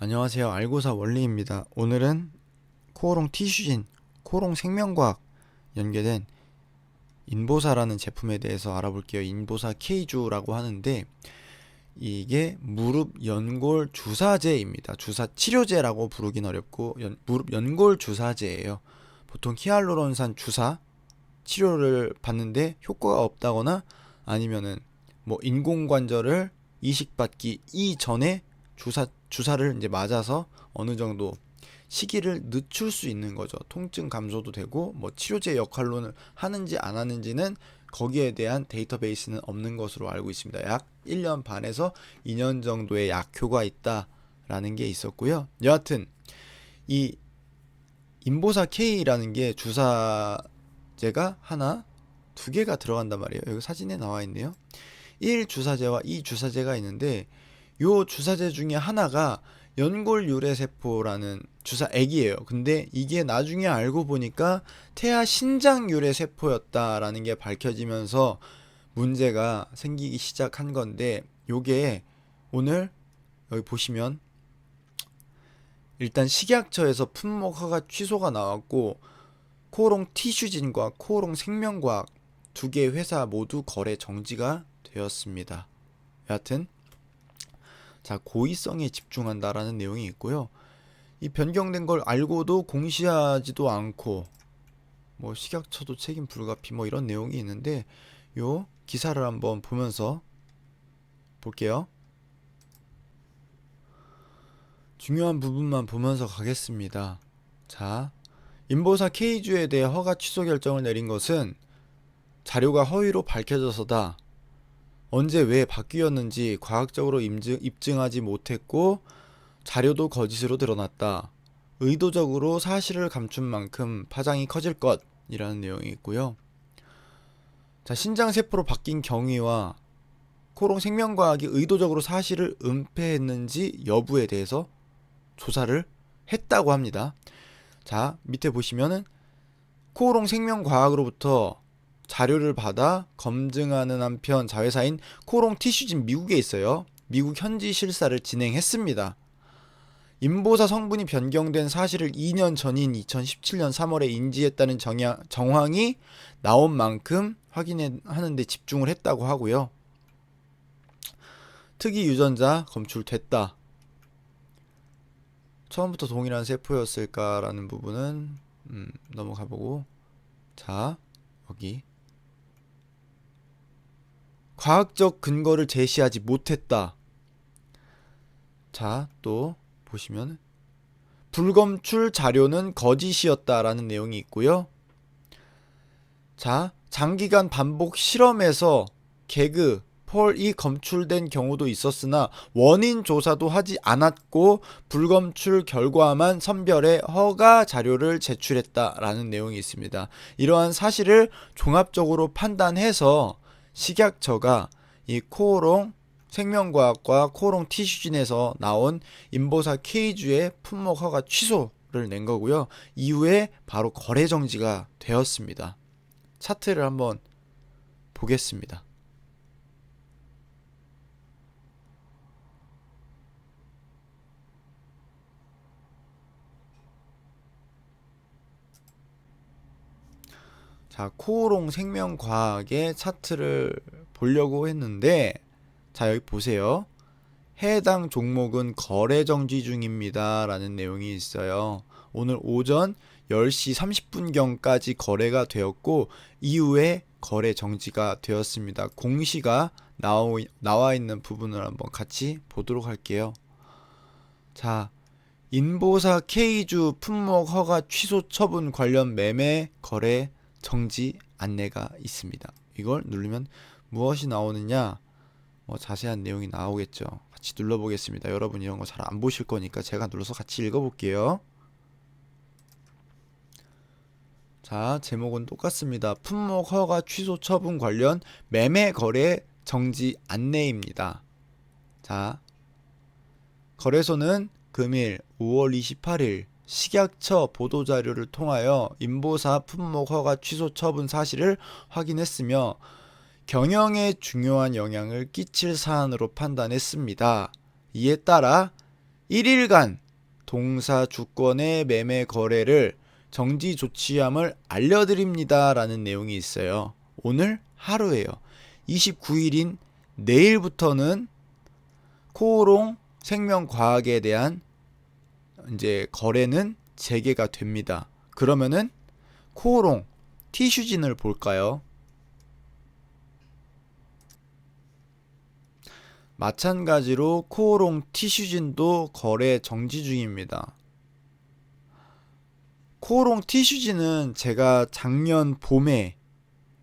안녕하세요. 알고사 원리입니다. 오늘은 코오롱 티슈진, 코오롱 생명과학 연계된 인보사라는 제품에 대해서 알아볼게요. 인보사 K주라고 하는데 이게 무릎 연골 주사제입니다. 주사 치료제라고 부르긴 어렵고 무릎 연골 주사제예요. 보통 히알루론산 주사 치료를 받는데 효과가 없다거나 아니면은 뭐 인공관절을 이식받기 이전에 주사를 이제 맞아서 어느 정도 시기를 늦출 수 있는 거죠. 통증 감소도 되고 뭐 치료제 역할로는 하는지 안 하는지는 거기에 대한 데이터베이스는 없는 것으로 알고 있습니다. 약 1년 반에서 2년 정도의 약효가 있다라는 게 있었고요. 여하튼 이 인보사 K라는 게 주사제가 하나, 두 개가 들어간단 말이에요. 여기 사진에 나와 있네요. 1 주사제와 2 주사제가 있는데 요 주사제 중에 하나가 연골 유래세포라는 주사액이에요. 근데 이게 나중에 알고 보니까 태아 신장 유래세포였다라는 게 밝혀지면서 문제가 생기기 시작한 건데 요게 오늘 여기 보시면 일단 식약처에서 품목 허가 취소가 나왔고 코오롱 티슈진과 코오롱 생명과학 두 개 회사 모두 거래 정지가 되었습니다. 여하튼 자, 고의성에 집중한다라는 내용이 있고요. 이 변경된 걸 알고도 공시하지도 않고 뭐 식약처도 책임 불가피 뭐 이런 내용이 있는데 요 기사를 한번 보면서 볼게요. 중요한 부분만 보면서 가겠습니다. 자, 인보사 K주에 대해 허가 취소 결정을 내린 것은 자료가 허위로 밝혀져서다. 언제 왜 바뀌었는지 과학적으로 입증하지 못했고 자료도 거짓으로 드러났다. 의도적으로 사실을 감춘 만큼 파장이 커질 것이라는 내용이 있고요. 자, 신장세포로 바뀐 경위와 코오롱 생명과학이 의도적으로 사실을 은폐했는지 여부에 대해서 조사를 했다고 합니다. 자, 밑에 보시면은 코오롱 생명과학으로부터 자료를 받아 검증하는 한편 자회사인 코오롱 티슈진 미국에 있어요. 미국 현지 실사를 진행했습니다. 인보사 성분이 변경된 사실을 2년 전인 2017년 3월에 인지했다는 정황이 나온 만큼 확인하는 데 집중을 했다고 하고요. 특이 유전자 검출됐다. 처음부터 동일한 세포였을까라는 부분은 넘어가보고, 자, 여기 과학적 근거를 제시하지 못했다. 자, 또 보시면 불검출 자료는 거짓이었다라는 내용이 있고요. 자, 장기간 반복 실험에서 개그, 펄이 검출된 경우도 있었으나 원인 조사도 하지 않았고 불검출 결과만 선별해 허가 자료를 제출했다라는 내용이 있습니다. 이러한 사실을 종합적으로 판단해서 식약처가 이 코오롱 생명과학과 코오롱 티슈진에서 나온 인보사 K주의 품목 허가 취소를 낸 거고요. 이후에 바로 거래 정지가 되었습니다. 차트를 한번 보겠습니다. 자, 코오롱 생명과학의 차트를 보려고 했는데, 자, 여기 보세요. 해당 종목은 거래 정지 중입니다 라는 내용이 있어요. 오늘 오전 10시 30분경까지 거래가 되었고 이후에 거래 정지가 되었습니다. 공시가 나와 있는 부분을 한번 같이 보도록 할게요. 자, 인보사 K주 품목 허가 취소 처분 관련 매매 거래 정지 안내가 있습니다. 이걸 누르면 무엇이 나오느냐? 자세한 내용이 나오겠죠. 같이 눌러보겠습니다. 여러분 이런 거 잘 안 보실 거니까 제가 눌러서 같이 읽어볼게요. 자, 제목은 똑같습니다. 품목 허가 취소 처분 관련 매매 거래 정지 안내입니다. 자, 거래소는 금일 5월 28일 식약처 보도자료를 통하여 인보사 품목 허가 취소 처분 사실을 확인했으며 경영에 중요한 영향을 끼칠 사안으로 판단했습니다. 이에 따라 1일간 동사 주권의 매매 거래를 정지 조치함을 알려드립니다 라는 내용이 있어요. 오늘 하루예요. 29일인 내일부터는 코오롱 생명과학에 대한 이제 거래는 재개가 됩니다. 그러면은 코오롱 티슈진을 볼까요? 마찬가지로 코오롱 티슈진도 거래 정지 중입니다. 코오롱 티슈진은 제가 작년 봄에,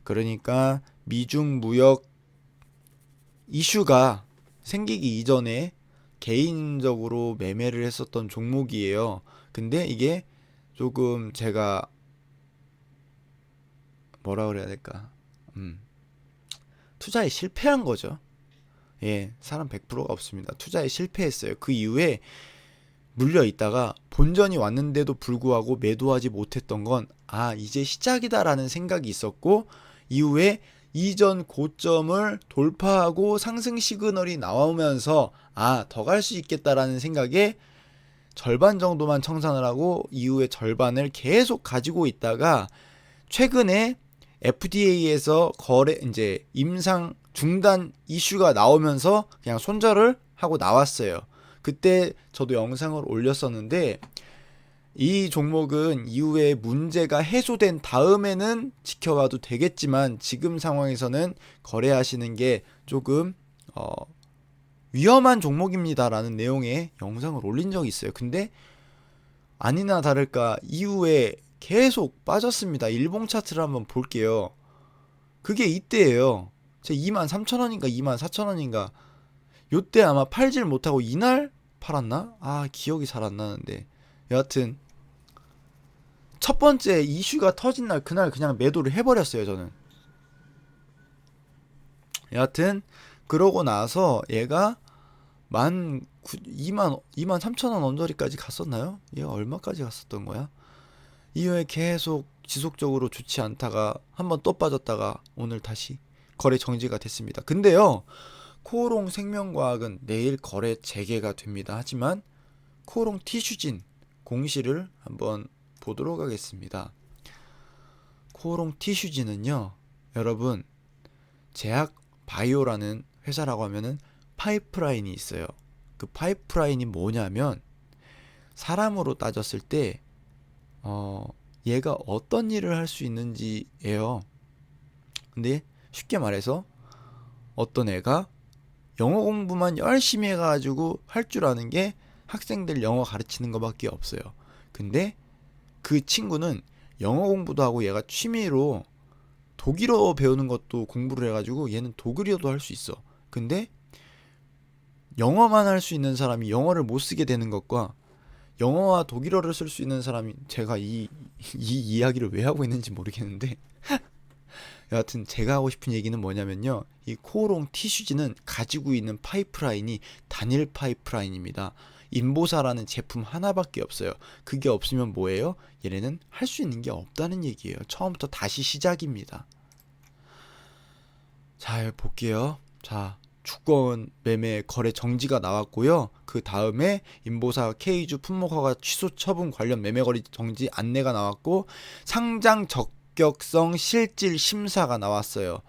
그러니까 미중 무역 이슈가 생기기 이전에 개인적으로 매매를 했었던 종목이에요. 근데 이게 조금 제가 뭐라 그래야 될까? 투자에 실패한 거죠. 예, 사람 100%가 없습니다. 투자에 실패했어요. 그 이후에 물려 있다가 본전이 왔는데도 불구하고 매도하지 못했던 건 이제 시작이다라는 생각이 있었고, 이후에 이전 고점을 돌파하고 상승 시그널이 나오면서 더 갈 수 있겠다라는 생각에 절반 정도만 청산을 하고 이후에 절반을 계속 가지고 있다가 최근에 FDA에서 거래 이제 임상 중단 이슈가 나오면서 그냥 손절을 하고 나왔어요. 그때 저도 영상을 올렸었는데, 이 종목은 이후에 문제가 해소된 다음에는 지켜봐도 되겠지만 지금 상황에서는 거래하시는 게 조금 위험한 종목입니다 라는 내용의 영상을 올린 적이 있어요. 근데 아니나 다를까 이후에 계속 빠졌습니다. 일봉 차트를 한번 볼게요. 그게 이때예요. 제 23,000원인가 24,000원인가 요때 아마 팔질 못하고 이날 팔았나? 기억이 잘 안 나는데, 여하튼 첫 번째 이슈가 터진 날 그날 그냥 매도를 해버렸어요 저는. 여하튼 그러고 나서 얘가 23,000원 언저리까지 갔었나요? 얘가 얼마까지 갔었던 거야? 이후에 계속 지속적으로 좋지 않다가 한번 또 빠졌다가 오늘 다시 거래 정지가 됐습니다. 근데요, 코오롱 생명과학은 내일 거래 재개가 됩니다. 하지만 코오롱 티슈진 공시를 한번 보도록 하겠습니다. 코오롱 티슈진은요, 여러분, 제약 바이오라는 회사라고 하면은 파이프라인이 있어요. 그 파이프라인이 뭐냐면 사람으로 따졌을 때 얘가 어떤 일을 할 수 있는지예요. 근데 쉽게 말해서 어떤 애가 영어 공부만 열심히 해가지고 할 줄 아는 게 학생들 영어 가르치는 것밖에 없어요. 근데 그 친구는 영어 공부도 하고 얘가 취미로 독일어 배우는 것도 공부를 해가지고 얘는 독일어도 할 수 있어. 근데 영어만 할 수 있는 사람이 영어를 못 쓰게 되는 것과 영어와 독일어를 쓸 수 있는 사람이, 제가 이 이야기를 왜 하고 있는지 모르겠는데 여하튼 제가 하고 싶은 얘기는 뭐냐면요, 이 코오롱 티슈지는 가지고 있는 파이프라인이 단일 파이프라인입니다. 인보사라는 제품 하나밖에 없어요. 그게 없으면 뭐예요? 얘네는 할 수 있는 게 없다는 얘기예요. 처음부터 다시 시작입니다. 자, 볼게요. 자, 주권 매매 거래 정지가 나왔고요. 그 다음에 인보사 K주 품목허가 취소 처분 관련 매매 거래 정지 안내가 나왔고, 상장 적격성 실질 심사가 나왔어요.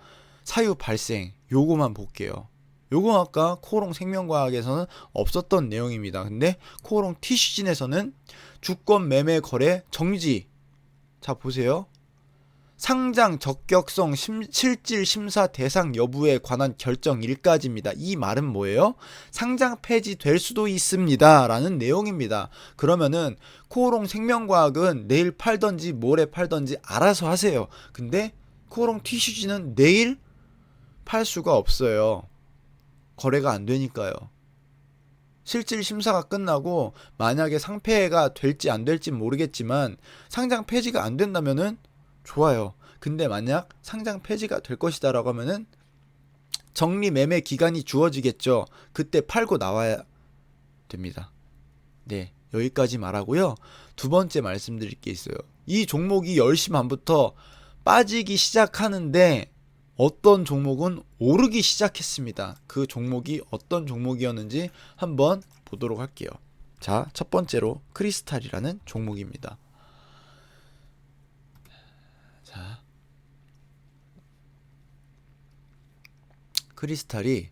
사유 발생, 요거만 볼게요. 요거 아까 코오롱 생명과학에서는 없었던 내용입니다. 근데 코오롱 티슈진에서는 주권 매매 거래 정지. 자, 보세요. 상장 적격성 실질 심사 대상 여부에 관한 결정일까지입니다. 이 말은 뭐예요? 상장 폐지될 수도 있습니다 라는 내용입니다. 그러면은 코오롱 생명과학은 내일 팔던지 모레 팔던지 알아서 하세요. 근데 코오롱 티슈지는 내일 팔 수가 없어요. 거래가 안 되니까요. 실질 심사가 끝나고 만약에 상폐가 될지 안 될지 모르겠지만 상장 폐지가 안 된다면은 좋아요. 근데 만약 상장 폐지가 될 것이다 라고 하면은 정리 매매 기간이 주어지겠죠. 그때 팔고 나와야 됩니다. 네, 여기까지 말하고요. 두 번째 말씀드릴 게 있어요. 이 종목이 10시 반부터 빠지기 시작하는데 어떤 종목은 오르기 시작했습니다. 그 종목이 어떤 종목이었는지 한번 보도록 할게요. 자, 첫 번째로 크리스탈이라는 종목입니다. 자, 크리스탈이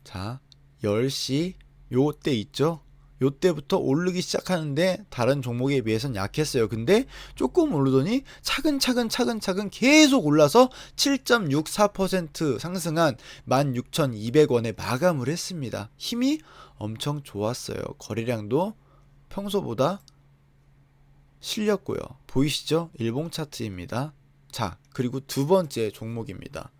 자 10시 요때 있죠? 요때부터 오르기 시작하는데 다른 종목에 비해서는 약했어요. 근데 조금 오르더니 차근차근 계속 올라서 7.64% 상승한 16,200원에 마감을 했습니다. 힘이 엄청 좋았어요. 거래량도 평소보다 실렸고요. 보이시죠? 일봉 차트입니다. 자, 그리고 두 번째 종목입니다.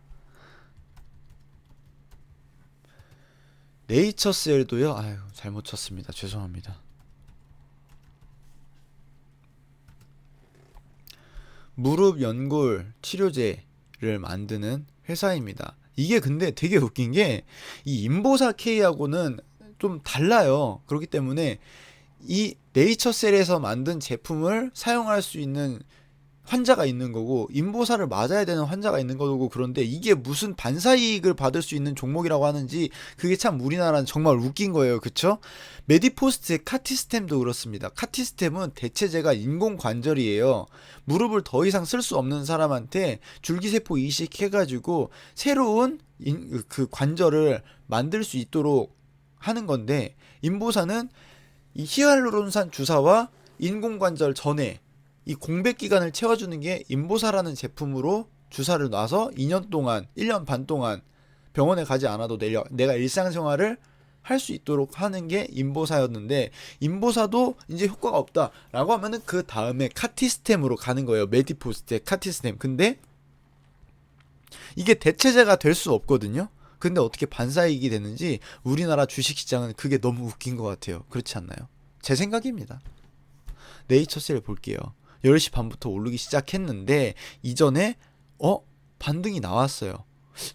네이처셀도요. 아유, 잘못 쳤습니다. 죄송합니다. 무릎 연골 치료제를 만드는 회사입니다. 이게 근데 되게 웃긴 게 이 인보사 K하고는 좀 달라요. 그렇기 때문에 이 네이처셀에서 만든 제품을 사용할 수 있는 환자가 있는 거고 인보사를 맞아야 되는 환자가 있는 거고, 그런데 이게 무슨 반사이익을 받을 수 있는 종목이라고 하는지 그게 참 우리나라는 정말 웃긴 거예요. 그쵸? 메디포스트의 카티스템도 그렇습니다. 카티스템은 대체제가 인공관절이에요. 무릎을 더 이상 쓸 수 없는 사람한테 줄기세포 이식해가지고 새로운 그 관절을 만들 수 있도록 하는 건데, 인보사는 이 히알루론산 주사와 인공관절 전에 이 공백 기간을 채워주는 게 인보사라는 제품으로 주사를 놔서 2년 동안, 1년 반 동안 병원에 가지 않아도 내가 일상생활을 할 수 있도록 하는 게 인보사였는데, 인보사도 이제 효과가 없다라고 하면은 그 다음에 카티스템으로 가는 거예요. 메디포스트의 카티스템. 근데 이게 대체제가 될 수 없거든요. 근데 어떻게 반사이익이 되는지 우리나라 주식시장은 그게 너무 웃긴 것 같아요. 그렇지 않나요? 제 생각입니다. 네이처셀 볼게요. 10시 반부터 오르기 시작했는데 이전에 반등이 나왔어요.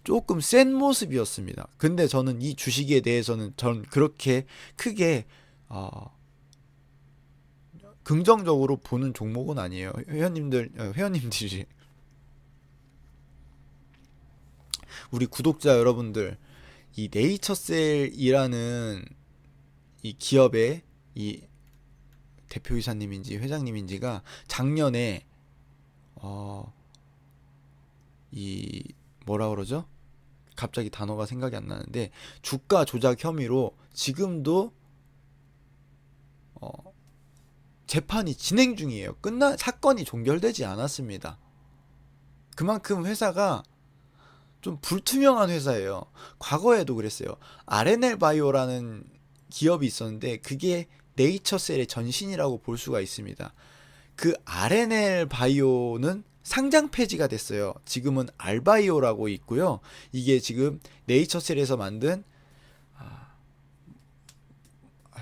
조금 센 모습이었습니다. 근데 저는 이 주식에 대해서는 전 그렇게 크게 긍정적으로 보는 종목은 아니에요. 회원님들이 우리 구독자 여러분들, 이 네이처셀이라는 이 기업의 이 대표이사님인지 회장님인지가 작년에 이 뭐라 그러죠? 갑자기 단어가 생각이 안 나는데 주가 조작 혐의로 지금도 재판이 진행 중이에요. 사건이 종결되지 않았습니다. 그만큼 회사가 좀 불투명한 회사예요. 과거에도 그랬어요. RNL 바이오라는 기업이 있었는데 그게 네이처셀의 전신이라고 볼 수가 있습니다. 그 RNL 바이오는 상장 폐지가 됐어요. 지금은 알바이오라고 있고요. 이게 지금 네이처셀에서 만든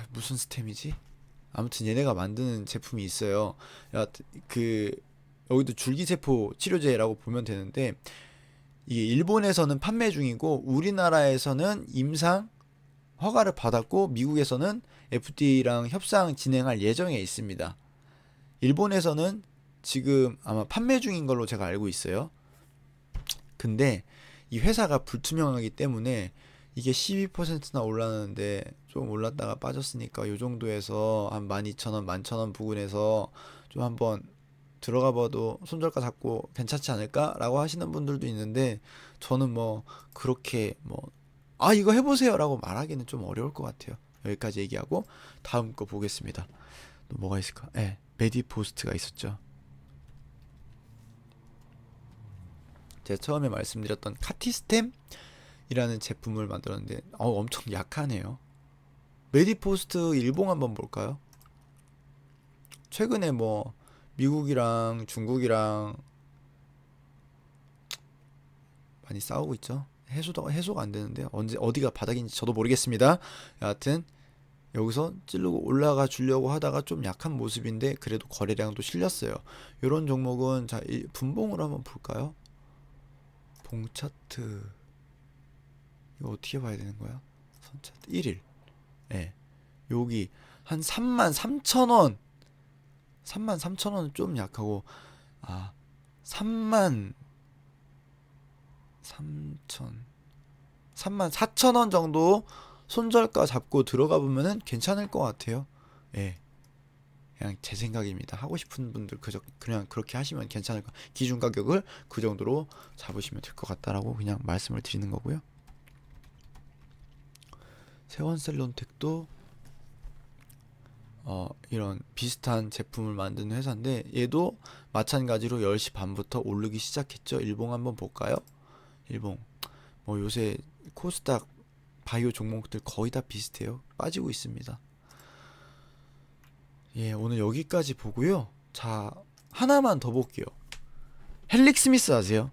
무슨 스템이지? 아무튼 얘네가 만드는 제품이 있어요. 그 여기도 줄기세포 치료제라고 보면 되는데, 이게 일본에서는 판매 중이고 우리나라에서는 임상 허가를 받았고 미국에서는 FDA랑 협상 진행할 예정에 있습니다. 일본에서는 지금 아마 판매 중인 걸로 제가 알고 있어요. 근데 이 회사가 불투명하기 때문에 이게 12%나 올랐는데 좀 올랐다가 빠졌으니까 요 정도에서 한 12,000원, 11,000원 부근에서 좀 한번 들어가 봐도 손절가 잡고 괜찮지 않을까라고 하시는 분들도 있는데, 저는 뭐 그렇게 이거 해보세요라고 말하기는 좀 어려울 것 같아요. 여기까지 얘기하고 다음 거 보겠습니다. 또 뭐가 있을까? 메디포스트가 있었죠. 제가 처음에 말씀드렸던 카티스템이라는 제품을 만들었는데 엄청 약하네요. 메디포스트 일봉 한번 볼까요? 최근에 미국이랑 중국이랑 많이 싸우고 있죠. 해소가 안 되는데 어디가 바닥인지 저도 모르겠습니다. 여하튼 여기서 찌르고 올라가 주려고 하다가 좀 약한 모습인데 그래도 거래량도 실렸어요. 이런 종목은 자 분봉으로 한번 볼까요? 봉 차트 이거 어떻게 봐야 되는 거야? 선 차트 1일. 여기 한 33,000원 33,000원은 좀 약하고 3만 3천 34,000원 정도 손절가 잡고 들어가 보면은 괜찮을 것 같아요. 예. 그냥 제 생각입니다. 하고 싶은 분들 그냥 그렇게 하시면 괜찮을 것. 기준 가격을 그 정도로 잡으시면 될 것 같다라고 그냥 말씀을 드리는 거고요. 세원셀론텍도 이런 비슷한 제품을 만드는 회사인데 얘도 마찬가지로 10시 반부터 오르기 시작했죠. 일봉 한번 볼까요? 일봉 뭐 요새 코스닥 바이오 종목들 거의 다 비슷해요. 빠지고 있습니다. 예, 오늘 여기까지 보고요. 자, 하나만 더 볼게요. 헬릭스미스 아세요?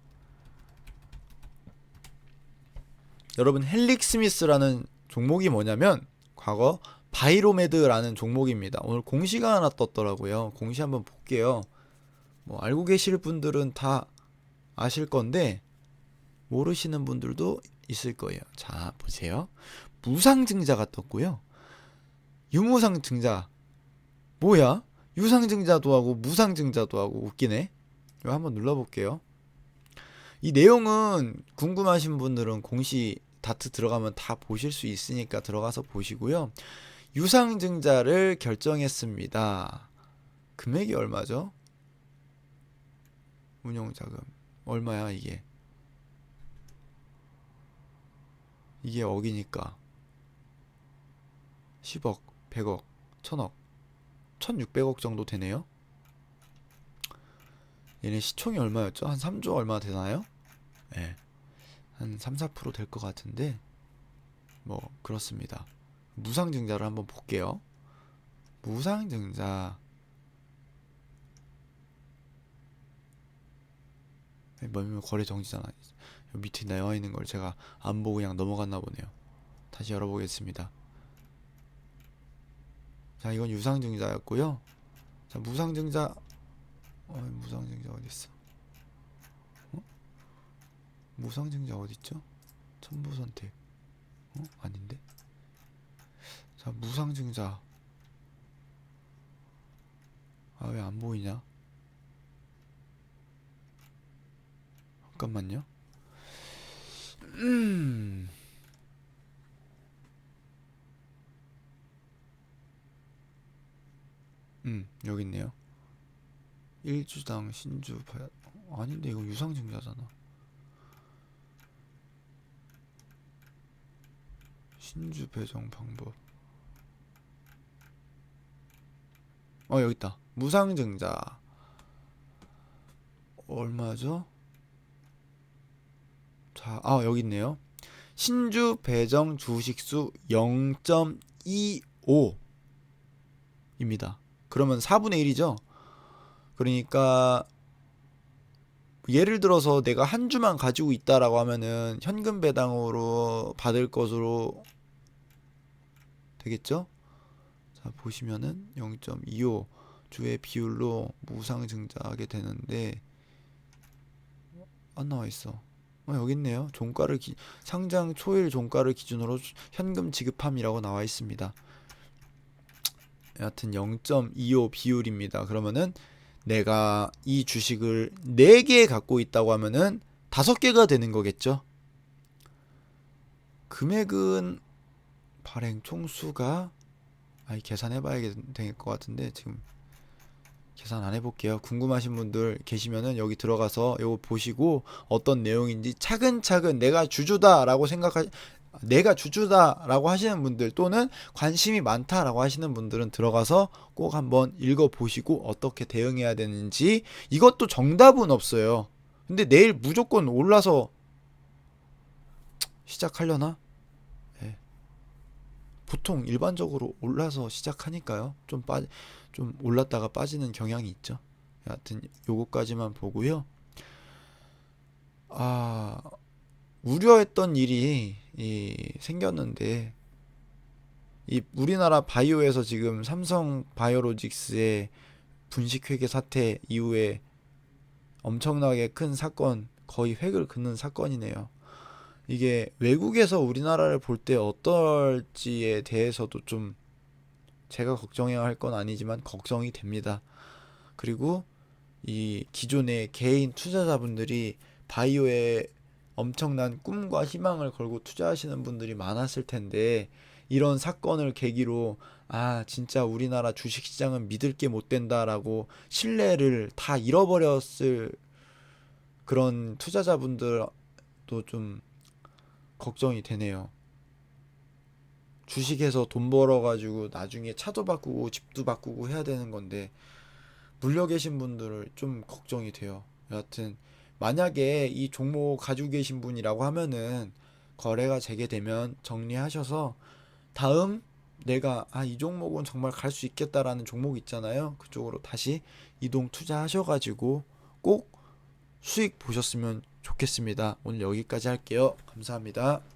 여러분, 헬릭스미스라는 종목이 뭐냐면 과거 바이로메드라는 종목입니다. 오늘 공시가 하나 떴더라고요. 공시 한번 볼게요. 뭐 알고 계실 분들은 다 아실 건데 모르시는 분들도 있을 거예요. 자, 보세요. 무상증자가 떴고요. 유무상증자. 뭐야? 유상증자도 하고 무상증자도 하고 웃기네. 이거 한번 눌러볼게요. 이 내용은 궁금하신 분들은 공시 다트 들어가면 다 보실 수 있으니까 들어가서 보시고요. 유상증자를 결정했습니다. 금액이 얼마죠? 운용자금 얼마야 이게? 이게 억이니까 10억, 100억, 1000억, 1600억 정도 되네요. 얘네 시총이 얼마였죠? 한 3조 얼마 되나요? 네. 한 3, 4% 될 것 같은데 뭐 그렇습니다. 무상증자를 한번 볼게요. 무상증자 뭐면 거래 정지잖아. 밑에 나와 있는 걸 제가 안 보고 그냥 넘어갔나 보네요. 다시 열어보겠습니다. 자, 이건 유상증자였고요. 자, 무상증자 무상증자 어디 있어? 무상증자 어디 있죠? 첨부 선택. 아닌데. 자, 무상증자. 아, 왜 안 보이냐? 잠깐만요. 여기 있네요. 1주당 신주 아닌데 이거 유상증자잖아. 신주 배정 방법. 여기 있다. 무상증자 얼마죠? 자, 여기 있네요. 신주 배정 주식수 0.25입니다. 그러면 4분의 1이죠? 그러니까 예를 들어서 내가 한 주만 가지고 있다라고 하면은 현금 배당으로 받을 것으로 되겠죠? 자, 보시면은 0.25 주의 비율로 무상증자하게 되는데 안 나와 있어. 여기 있네요. 상장 초일 종가를 기준으로 현금 지급함이라고 나와 있습니다. 여하튼 0.25 비율입니다. 그러면은 내가 이 주식을 4개 갖고 있다고 하면은 5개가 되는 거겠죠. 금액은 발행 총수가 계산해 봐야 될 것 같은데 지금 계산 안 해볼게요. 궁금하신 분들 계시면은 여기 들어가서 이거 보시고 어떤 내용인지 차근차근 내가 주주다라고 하시는 분들 또는 관심이 많다라고 하시는 분들은 들어가서 꼭 한번 읽어보시고 어떻게 대응해야 되는지. 이것도 정답은 없어요. 근데 내일 무조건 올라서 시작하려나? 네. 보통 일반적으로 올라서 시작하니까요. 좀 올랐다가 빠지는 경향이 있죠. 여하튼 요거까지만 보고요. 우려했던 일이 생겼는데 이 우리나라 바이오에서 지금 삼성 바이오로직스의 분식회계 사태 이후에 엄청나게 큰 사건, 거의 획을 긋는 사건이네요. 이게 외국에서 우리나라를 볼 때 어떨지에 대해서도 좀 제가 걱정해야 할 건 아니지만 걱정이 됩니다. 그리고 이 기존의 개인 투자자분들이 바이오에 엄청난 꿈과 희망을 걸고 투자하시는 분들이 많았을 텐데 이런 사건을 계기로 아, 진짜 우리나라 주식시장은 믿을 게 못 된다라고 신뢰를 다 잃어버렸을 그런 투자자분들도 좀 걱정이 되네요. 주식에서 돈 벌어가지고 나중에 차도 바꾸고 집도 바꾸고 해야 되는 건데 물려 계신 분들을 좀 걱정이 돼요. 여하튼 만약에 이 종목 가지고 계신 분이라고 하면은 거래가 재개되면 정리하셔서 다음 내가 이 종목은 정말 갈 수 있겠다라는 종목 있잖아요. 그쪽으로 다시 이동 투자하셔가지고 꼭 수익 보셨으면 좋겠습니다. 오늘 여기까지 할게요. 감사합니다.